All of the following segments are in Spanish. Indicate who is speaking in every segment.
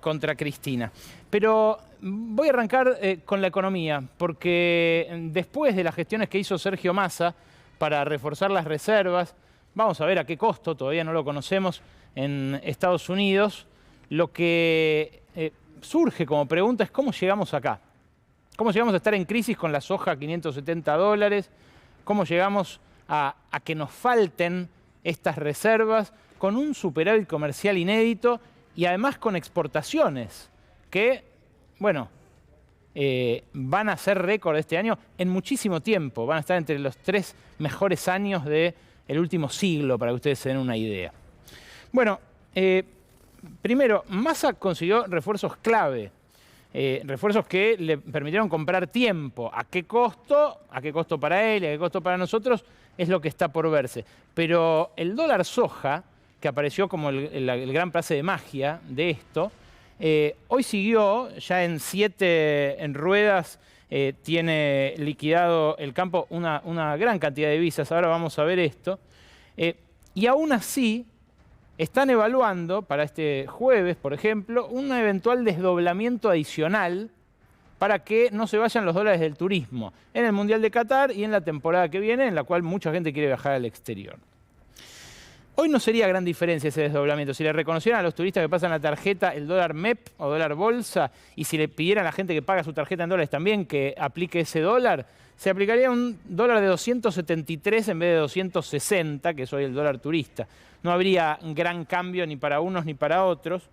Speaker 1: contra Cristina. Pero voy a arrancar con la economía, porque después de las gestiones que hizo Sergio Massa para reforzar las reservas, vamos a ver a qué costo, todavía no lo conocemos, en Estados Unidos, lo que surge como pregunta es ¿cómo llegamos acá? ¿Cómo llegamos a estar en crisis con la soja a $570? ¿Cómo llegamos a que nos falten estas reservas con un superávit comercial inédito y además con exportaciones que, bueno, van a ser récord este año en muchísimo tiempo? Van a estar entre los 3 mejores años del último siglo, para que ustedes se den una idea. Bueno, primero, Massa consiguió refuerzos clave. Refuerzos que le permitieron comprar tiempo. ¿A qué costo? ¿A qué costo para él y a qué costo para nosotros? Es lo que está por verse. Pero el dólar soja, que apareció como el gran pase de magia de esto, hoy siguió ya en 7 en ruedas, tiene liquidado el campo una gran cantidad de divisas. Ahora vamos a ver esto. Y aún así están evaluando para este jueves, por ejemplo, un eventual desdoblamiento adicional para que no se vayan los dólares del turismo en el Mundial de Qatar y en la temporada que viene, en la cual mucha gente quiere viajar al exterior. Hoy no sería gran diferencia ese desdoblamiento. Si le reconocieran a los turistas que pasan la tarjeta el dólar MEP o dólar bolsa, y si le pidieran a la gente que paga su tarjeta en dólares también que aplique ese dólar, se aplicaría un dólar de 273 en vez de 260, que es hoy el dólar turista. No habría gran cambio ni para unos ni para otros.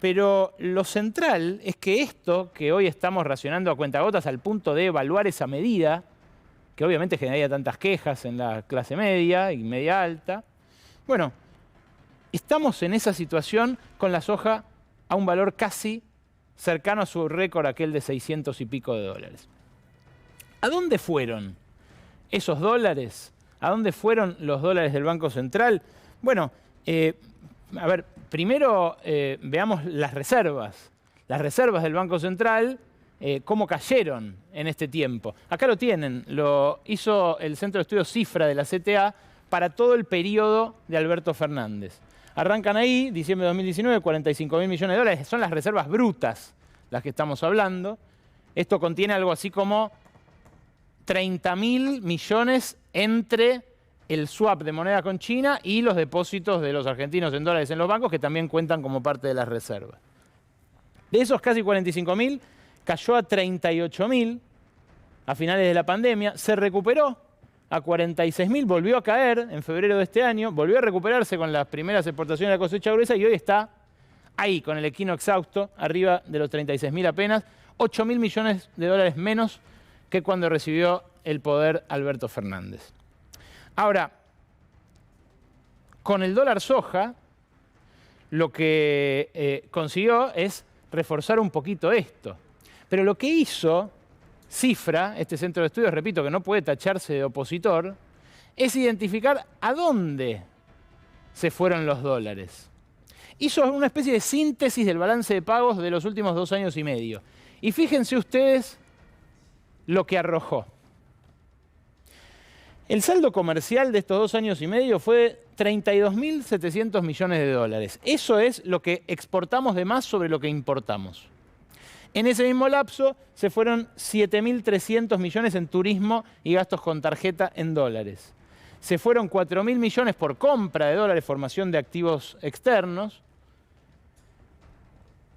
Speaker 1: Pero lo central es que esto que hoy estamos racionando a cuentagotas al punto de evaluar esa medida, que obviamente generaría tantas quejas en la clase media y media alta, bueno, estamos en esa situación con la soja a un valor casi cercano a su récord, aquel de 600 y pico de dólares. ¿A dónde fueron esos dólares? ¿A dónde fueron los dólares del Banco Central? Bueno, a ver, primero veamos las reservas. Las reservas del Banco Central, cómo cayeron en este tiempo. Acá lo tienen, lo hizo el Centro de Estudios Cifra de la CTA para todo el periodo de Alberto Fernández. Arrancan ahí, diciembre de 2019, 45.000 millones de dólares. Son las reservas brutas las que estamos hablando. Esto contiene algo así como 30.000 millones entre el swap de moneda con China y los depósitos de los argentinos en dólares en los bancos, que también cuentan como parte de las reservas. De esos casi 45.000, cayó a 38.000 a finales de la pandemia, se recuperó a 46.000, volvió a caer en febrero de este año, volvió a recuperarse con las primeras exportaciones de la cosecha gruesa y hoy está ahí, con el equino exhausto, arriba de los 36.000 apenas, 8.000 millones de dólares menos que cuando recibió el poder Alberto Fernández. Ahora, con el dólar soja, lo que consiguió es reforzar un poquito esto. Pero lo que hizo Cifra, este centro de estudios, repito, que no puede tacharse de opositor, es identificar a dónde se fueron los dólares. Hizo una especie de síntesis del balance de pagos de los últimos 2 años y medio. Y fíjense ustedes lo que arrojó. El saldo comercial de estos 2 años y medio fue 32.700 millones de dólares. Eso es lo que exportamos de más sobre lo que importamos. En ese mismo lapso se fueron 7.300 millones en turismo y gastos con tarjeta en dólares. Se fueron 4.000 millones por compra de dólares, formación de activos externos.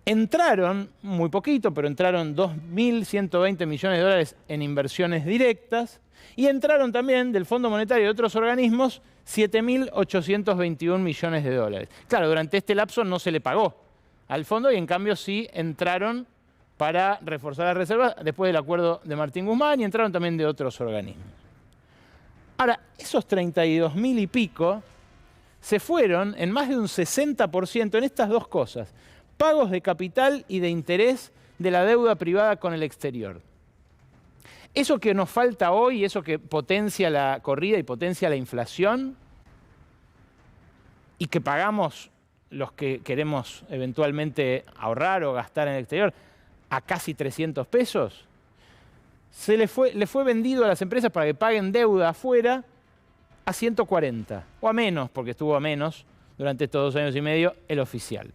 Speaker 1: Entraron, muy poquito, pero entraron 2.120 millones de dólares en inversiones directas. Y entraron también del Fondo Monetario y de otros organismos 7.821 millones de dólares. Claro, durante este lapso no se le pagó al fondo y en cambio sí entraron para reforzar las reservas después del acuerdo de Martín Guzmán y entraron también de otros organismos. Ahora, esos 32.000 y pico se fueron en más de un 60% en estas dos cosas: pagos de capital y de interés de la deuda privada con el exterior. Eso que nos falta hoy, eso que potencia la corrida y potencia la inflación y que pagamos los que queremos eventualmente ahorrar o gastar en el exterior a casi 300 pesos, le fue vendido a las empresas para que paguen deuda afuera a 140 o a menos, porque estuvo a menos durante estos 2 años y medio el oficial.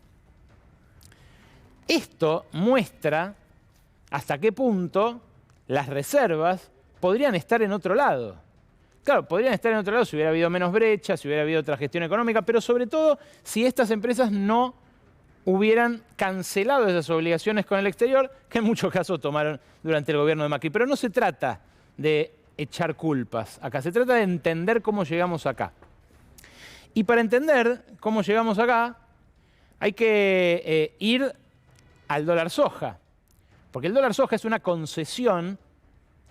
Speaker 1: Esto muestra hasta qué punto las reservas podrían estar en otro lado. Claro, podrían estar en otro lado si hubiera habido menos brecha, si hubiera habido otra gestión económica, pero sobre todo si estas empresas no hubieran cancelado esas obligaciones con el exterior, que en muchos casos tomaron durante el gobierno de Macri. Pero no se trata de echar culpas acá, se trata de entender cómo llegamos acá. Y para entender cómo llegamos acá, hay que ir al dólar soja. Porque el dólar soja es una concesión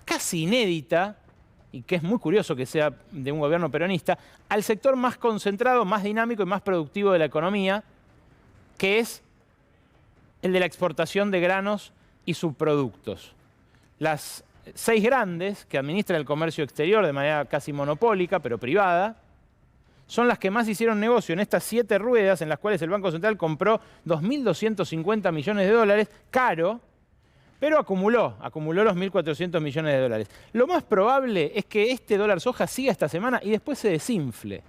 Speaker 1: casi inédita, y que es muy curioso que sea de un gobierno peronista, al sector más concentrado, más dinámico y más productivo de la economía, que es el de la exportación de granos y subproductos. Las 6 grandes que administran el comercio exterior de manera casi monopólica, pero privada, son las que más hicieron negocio en estas 7 ruedas en las cuales el Banco Central compró 2.250 millones de dólares, caro, pero acumuló los 1.400 millones de dólares. Lo más probable es que este dólar soja siga esta semana y después se desinfle.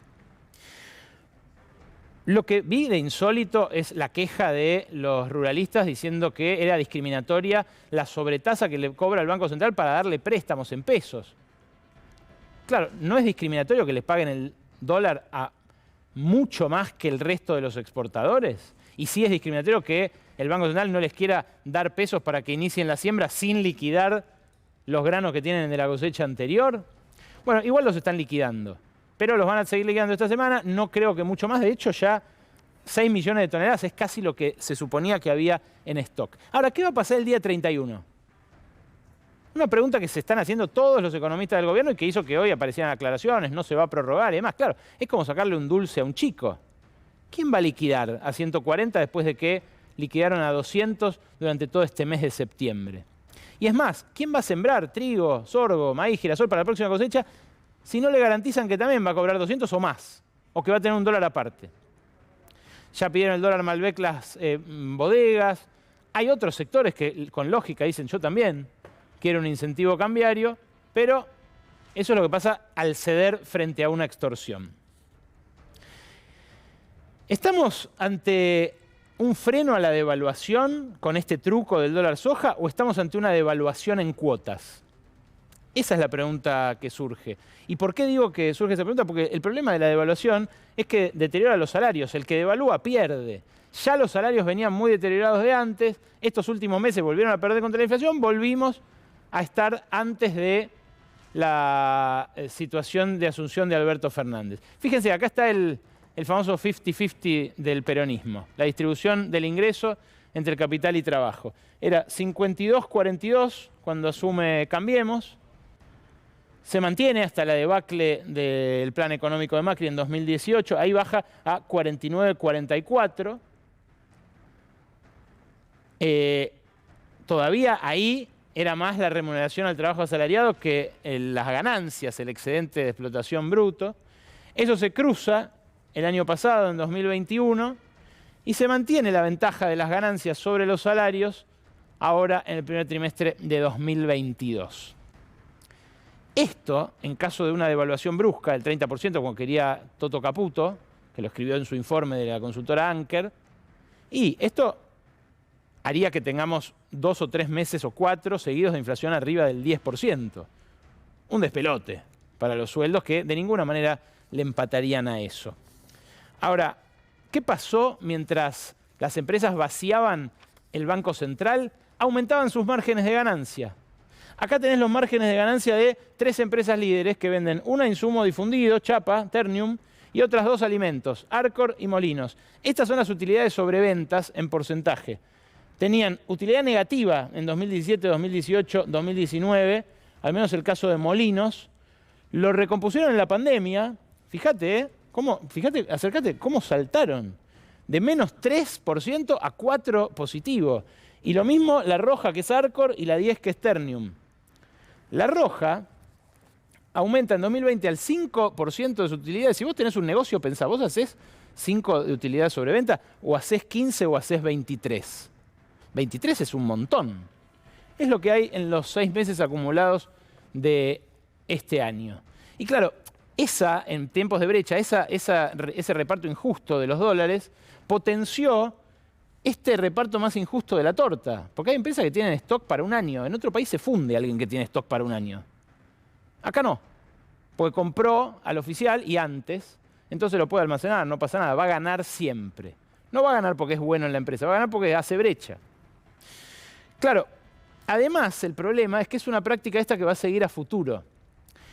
Speaker 1: Lo que vi de insólito es la queja de los ruralistas diciendo que era discriminatoria la sobretasa que le cobra el Banco Central para darle préstamos en pesos. Claro, no es discriminatorio que les paguen el dólar a mucho más que el resto de los exportadores. Y sí es discriminatorio que el Banco Central no les quiera dar pesos para que inicien la siembra sin liquidar los granos que tienen de la cosecha anterior. Bueno, igual los están liquidando, pero los van a seguir liquidando esta semana. No creo que mucho más. De hecho, ya 6 millones de toneladas es casi lo que se suponía que había en stock. Ahora, ¿qué va a pasar el día 31? Una pregunta que se están haciendo todos los economistas del gobierno y que hizo que hoy aparecieran aclaraciones, no se va a prorrogar y demás. Claro, es como sacarle un dulce a un chico. ¿Quién va a liquidar a 140 después de que liquidaron a 200 durante todo este mes de septiembre? Y es más, ¿quién va a sembrar trigo, sorgo, maíz, girasol para la próxima cosecha si no le garantizan que también va a cobrar 200 o más? O que va a tener un dólar aparte. Ya pidieron el dólar Malbec las bodegas. Hay otros sectores que con lógica dicen yo también quiero un incentivo cambiario, pero eso es lo que pasa al ceder frente a una extorsión. ¿Estamos ante un freno a la devaluación con este truco del dólar soja o estamos ante una devaluación en cuotas? Esa es la pregunta que surge. ¿Y por qué digo que surge esa pregunta? Porque el problema de la devaluación es que deteriora los salarios. El que devalúa pierde. Ya los salarios venían muy deteriorados de antes. Estos últimos meses volvieron a perder contra la inflación. Volvimos a estar antes de la situación de asunción de Alberto Fernández. Fíjense, acá está el famoso 50-50 del peronismo, la distribución del ingreso entre capital y trabajo. Era 52-42 cuando asume Cambiemos, se mantiene hasta la debacle del plan económico de Macri en 2018, ahí baja a 49-44. Todavía ahí era más la remuneración al trabajo asalariado que las ganancias, el excedente de explotación bruto. Eso se cruza el año pasado, en 2021, y se mantiene la ventaja de las ganancias sobre los salarios ahora en el primer trimestre de 2022. Esto, en caso de una devaluación brusca del 30%, como quería Toto Caputo, que lo escribió en su informe de la consultora Anker, y esto haría que tengamos 2 o 3 meses o 4 seguidos de inflación arriba del 10%. Un despelote para los sueldos que de ninguna manera le empatarían a eso. Ahora, ¿qué pasó mientras las empresas vaciaban el Banco Central? Aumentaban sus márgenes de ganancia. Acá tenés los márgenes de ganancia de 3 empresas líderes que venden una insumo difundido, chapa, Ternium, y otras 2 alimentos, Arcor y Molinos. Estas son las utilidades sobre ventas en porcentaje. Tenían utilidad negativa en 2017, 2018, 2019, al menos el caso de Molinos. Lo recompusieron en la pandemia. Fíjate, acércate, cómo saltaron. De menos 3% a 4% positivo. Y lo mismo la roja, que es Arcor, y la 10, que es Ternium. La roja aumenta en 2020 al 5% de su utilidad. Si vos tenés un negocio, pensá, ¿vos hacés 5 de utilidad sobre venta? ¿O hacés 15 o hacés 23? 23 es un montón. Es lo que hay en los 6 meses acumulados de este año. Y claro, en tiempos de brecha, ese reparto injusto de los dólares potenció este reparto más injusto de la torta. Porque hay empresas que tienen stock para un año. En otro país se funde alguien que tiene stock para un año. Acá no. Porque compró al oficial y antes, entonces lo puede almacenar, no pasa nada. Va a ganar siempre. No va a ganar porque es bueno en la empresa, va a ganar porque hace brecha. Claro, además el problema es que es una práctica esta que va a seguir a futuro.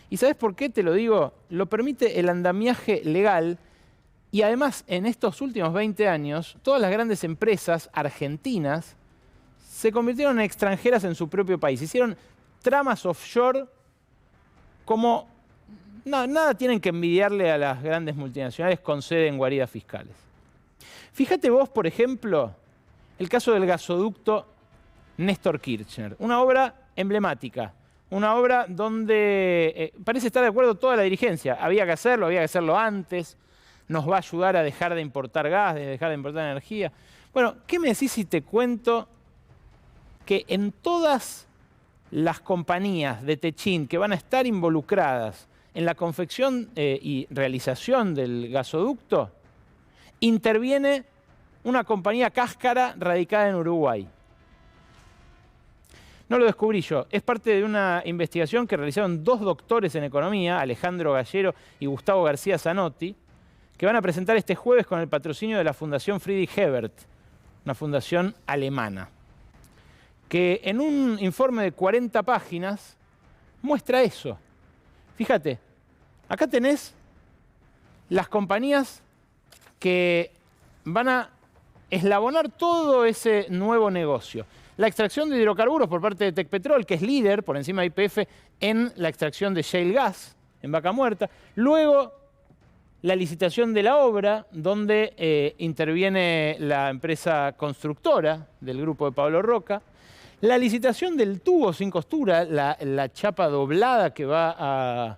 Speaker 1: ¿Y sabes por qué te lo digo? Lo permite el andamiaje legal. Y además, en estos últimos 20 años, todas las grandes empresas argentinas se convirtieron en extranjeras en su propio país. Hicieron tramas offshore como... nada tienen que envidiarle a las grandes multinacionales con sede en guaridas fiscales. Fíjate vos, por ejemplo, el caso del gasoducto Néstor Kirchner. Una obra emblemática. Una obra donde parece estar de acuerdo toda la dirigencia. Había que hacerlo antes. Nos va a ayudar a dejar de importar gas, de dejar de importar energía. Bueno, ¿qué me decís si te cuento que en todas las compañías de Techint que van a estar involucradas en la confección y realización del gasoducto, interviene una compañía cáscara radicada en Uruguay? No lo descubrí yo, es parte de una investigación que realizaron 2 doctores en economía, Alejandro Gallero y Gustavo García Zanotti, que van a presentar este jueves con el patrocinio de la Fundación Friedrich Ebert, una fundación alemana, que en un informe de 40 páginas muestra eso. Fíjate, acá tenés las compañías que van a eslabonar todo ese nuevo negocio. La extracción de hidrocarburos por parte de Tecpetrol, que es líder por encima de YPF en la extracción de shale gas en Vaca Muerta. Luego, la licitación de la obra, donde interviene la empresa constructora del grupo de Pablo Roca. La licitación del tubo sin costura, la chapa doblada que va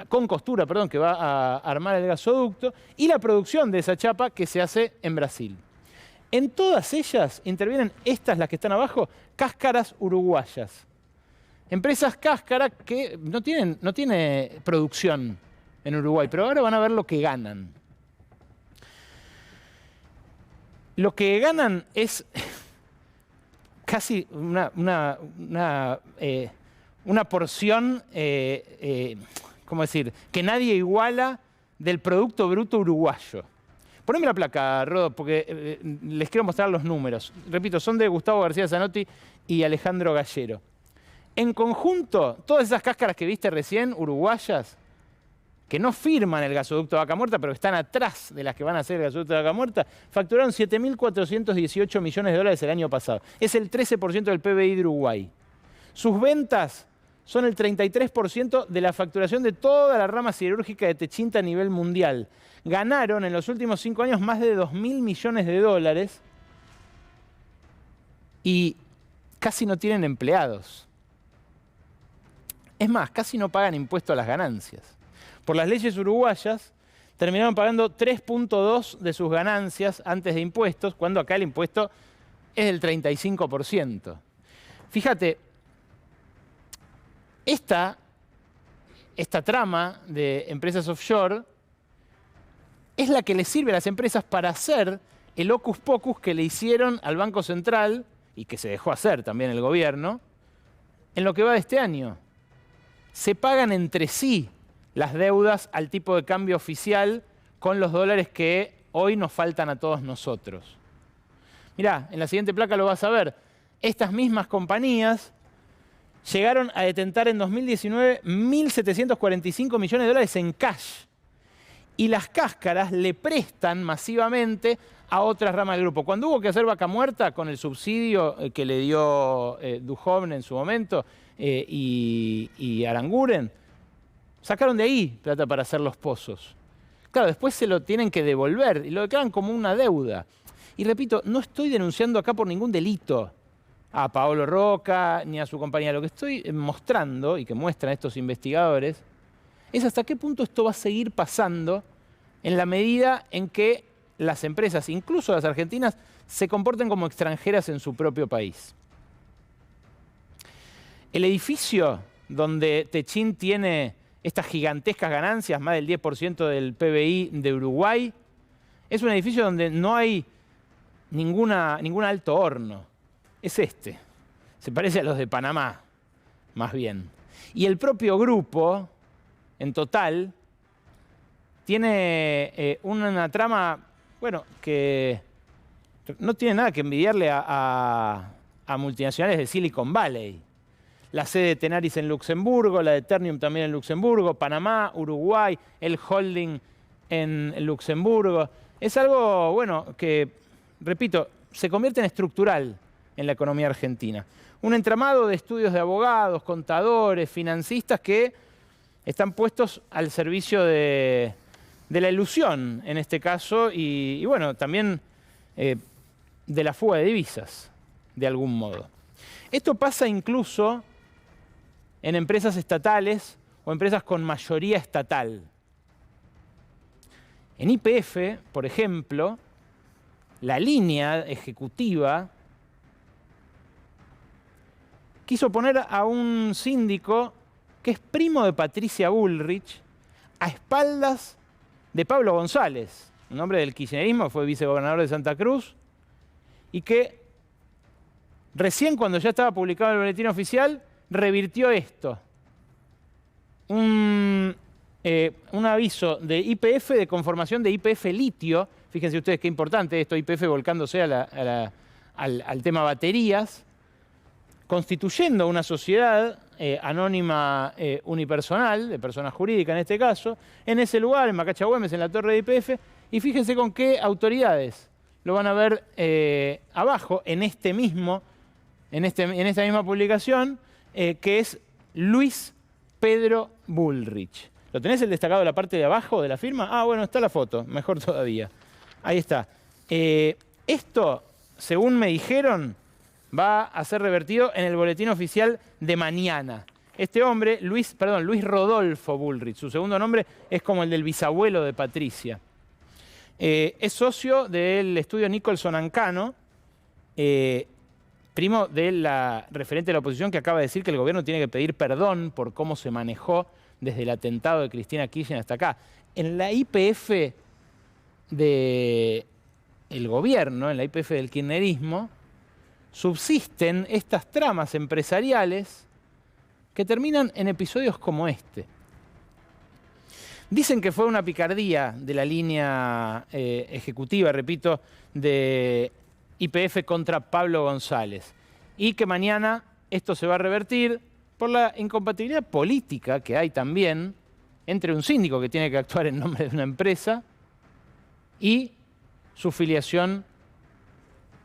Speaker 1: con costura, perdón, que va a armar el gasoducto. Y la producción de esa chapa que se hace en Brasil. En todas ellas intervienen estas, las que están abajo, cáscaras uruguayas. Empresas cáscara que no tiene producción en Uruguay, pero ahora van a ver lo que ganan. Lo que ganan es casi una porción, ¿cómo decir?, que nadie iguala del Producto Bruto uruguayo. Poneme la placa, Rodo, porque les quiero mostrar los números. Repito, son de Gustavo García Zanotti y Alejandro Gallero. En conjunto, todas esas cáscaras que viste recién, uruguayas, que no firman el gasoducto de Vaca Muerta, pero que están atrás de las que van a hacer el gasoducto de Vaca Muerta, facturaron 7.418 millones de dólares el año pasado. Es el 13% del PBI de Uruguay. Sus ventas son el 33% de la facturación de toda la rama siderúrgica de Techint a nivel mundial. Ganaron en los últimos 5 años más de 2.000 millones de dólares y casi no tienen empleados. Es más, casi no pagan impuesto a las ganancias. Por las leyes uruguayas, terminaron pagando 3.2 de sus ganancias antes de impuestos, cuando acá el impuesto es del 35%. Fíjate, esta trama de empresas offshore es la que le sirve a las empresas para hacer el hocus pocus que le hicieron al Banco Central, y que se dejó hacer también el gobierno, en lo que va de este año. Se pagan entre sí las deudas al tipo de cambio oficial con los dólares que hoy nos faltan a todos nosotros. Mirá, en la siguiente placa lo vas a ver. Estas mismas compañías llegaron a detentar en 2019 1.745 millones de dólares en cash. Y las cáscaras le prestan masivamente a otras ramas del grupo. Cuando hubo que hacer Vaca Muerta con el subsidio que le dio Duhovne en su momento y Aranguren, sacaron de ahí plata para hacer los pozos. Claro, después se lo tienen que devolver y lo declaran como una deuda. Y repito, no estoy denunciando acá por ningún delito a Paolo Roca ni a su compañía. Lo que estoy mostrando y que muestran estos investigadores es hasta qué punto esto va a seguir pasando en la medida en que las empresas, incluso las argentinas, se comporten como extranjeras en su propio país. El edificio donde Techint tiene estas gigantescas ganancias, más del 10% del PBI de Uruguay, es un edificio donde no hay ningún alto horno. Es este. Se parece a los de Panamá, más bien. Y el propio grupo, en total, tiene una trama, bueno, que no tiene nada que envidiarle a multinacionales de Silicon Valley. La sede de Tenaris en Luxemburgo, la de Ternium también en Luxemburgo, Panamá, Uruguay, el holding en Luxemburgo. Es algo, bueno, que, repito, se convierte en estructural en la economía argentina. Un entramado de estudios de abogados, contadores, financistas que están puestos al servicio de la ilusión, en este caso, y bueno, también de la fuga de divisas, de algún modo. Esto pasa incluso en empresas estatales o empresas con mayoría estatal. En YPF, por ejemplo, la línea ejecutiva quiso poner a un síndico que es primo de Patricia Bullrich a espaldas de Pablo González, un hombre del kirchnerismo, fue vicegobernador de Santa Cruz, y que recién cuando ya estaba publicado en el boletín oficial, revirtió esto. Un aviso de YPF, de conformación de YPF Litio. Fíjense ustedes qué importante esto, YPF volcándose al tema baterías, constituyendo una sociedad anónima unipersonal, de persona jurídica en este caso, en ese lugar, en Macacha Güemes, en la torre de YPF, y fíjense con qué autoridades lo van a ver abajo, en esta misma publicación, que es Luis Pedro Bullrich. ¿Lo tenés el destacado de la parte de abajo de la firma? Ah, bueno, está la foto, mejor todavía. Ahí está. Esto, según me dijeron, va a ser revertido en el boletín oficial de mañana. Este hombre, Luis Rodolfo Bullrich, su segundo nombre es como el del bisabuelo de Patricia. Es socio del estudio Nicholson & Cano, primo de la referente de la oposición que acaba de decir que el gobierno tiene que pedir perdón por cómo se manejó desde el atentado de Cristina Kirchner hasta acá. En la YPF del gobierno, en la YPF del kirchnerismo, subsisten estas tramas empresariales que terminan en episodios como este. Dicen que fue una picardía de la línea ejecutiva, repito, de YPF contra Pablo González, y que mañana esto se va a revertir por la incompatibilidad política que hay también entre un síndico que tiene que actuar en nombre de una empresa y su filiación,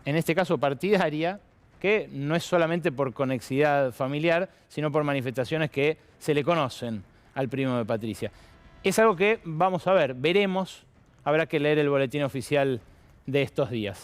Speaker 1: en este caso partidaria, que no es solamente por conexidad familiar, sino por manifestaciones que se le conocen al primo de Patricia. Es algo que vamos a ver, veremos, habrá que leer el boletín oficial de estos días.